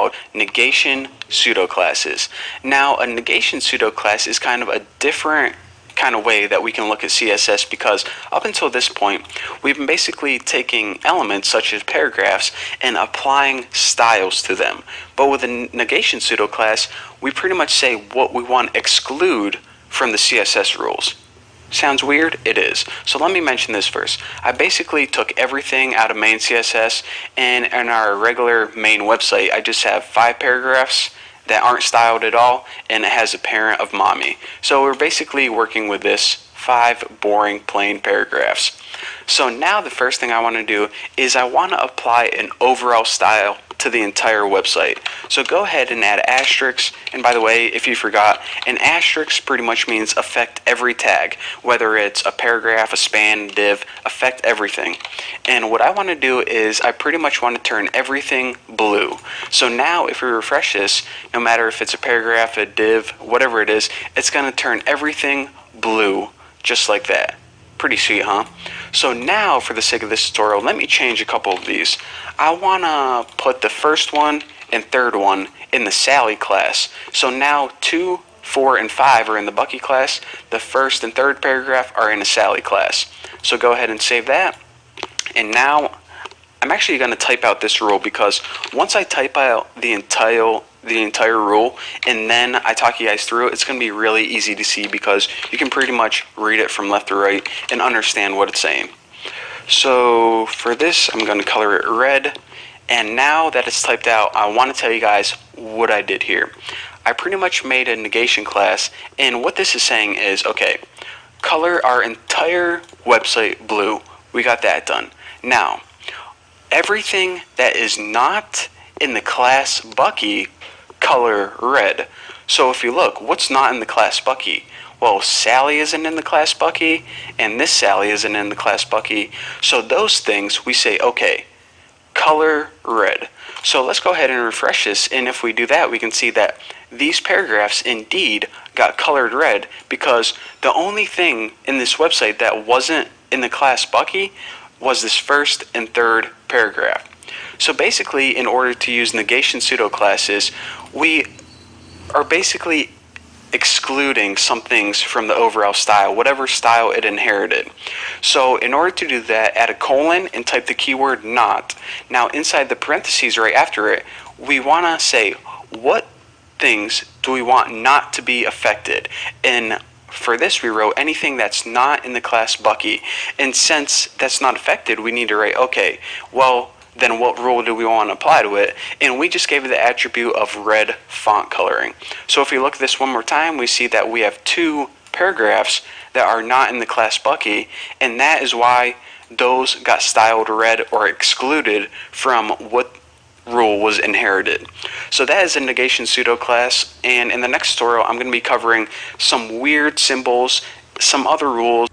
called negation pseudoclasses. Now, a negation pseudoclass is kind of a different kind of way that we can look at CSS, because up until this point we've been basically taking elements such as paragraphs and applying styles to them. But with a negation pseudoclass, we pretty much say what we want to exclude from the CSS rules. Sounds weird? It is. So let me mention this first. I basically took everything out of main CSS, and in our regular main website I just have 5 paragraphs that aren't styled at all, and it has a parent of mommy. So we're basically working with this 5 boring plain paragraphs. So now the first thing I want to do is I want to apply an overall style to the entire website. So go ahead and add asterisks. And by the way, if you forgot, an asterisk pretty much means affect every tag, whether it's a paragraph, a span, div, affect everything. And what I want to do is I pretty much want to turn everything blue. So now if we refresh this, no matter if it's a paragraph, a div, whatever it is, it's going to turn everything blue just like that. Pretty sweet, huh? So now, for the sake of this tutorial, let me change a couple of these. I want to put the first one and third one in the Sally class. So now 2, 4, and 5 are in the Bucky class. The first and third paragraph are in the Sally class. So go ahead and save that. And now I'm actually going to type out this rule, because once I type out the entire rule and then I talk you guys through it, it's going to be really easy to see, because you can pretty much read it from left to right and understand what it's saying. So for this, I'm going to color it red. And now that it's typed out, I want to tell you guys what I did here. I pretty much made a negation class, and what this is saying is, okay, color our entire website blue. We got that done. Now, everything that is not in the class Bucky, color red. So if you look, what's not in the class Bucky? Well, Sally isn't in the class Bucky, and this Sally isn't in the class Bucky. So those things, we say, okay, color red. So let's go ahead and refresh this, and if we do that, we can see that these paragraphs indeed got colored red, because the only thing in this website that wasn't in the class Bucky was this first and third paragraph. So basically, in order to use negation pseudoclasses, we are basically excluding some things from the overall style, whatever style it inherited. So in order to do that, add a colon and type the keyword not. Now inside the parentheses right after it, we want to say what things do we want not to be affected. And for this, we wrote anything that's not in the class Bucky. And since that's not affected, we need to write, okay, well, then what rule do we want to apply to it? And we just gave it the attribute of red font coloring. So if we look at this one more time, we see that we have 2 paragraphs that are not in the class Bucky, and that is why those got styled red or excluded from what rule was inherited. So that is a negation pseudoclass, and in the next tutorial I'm going to be covering some weird symbols, some other rules.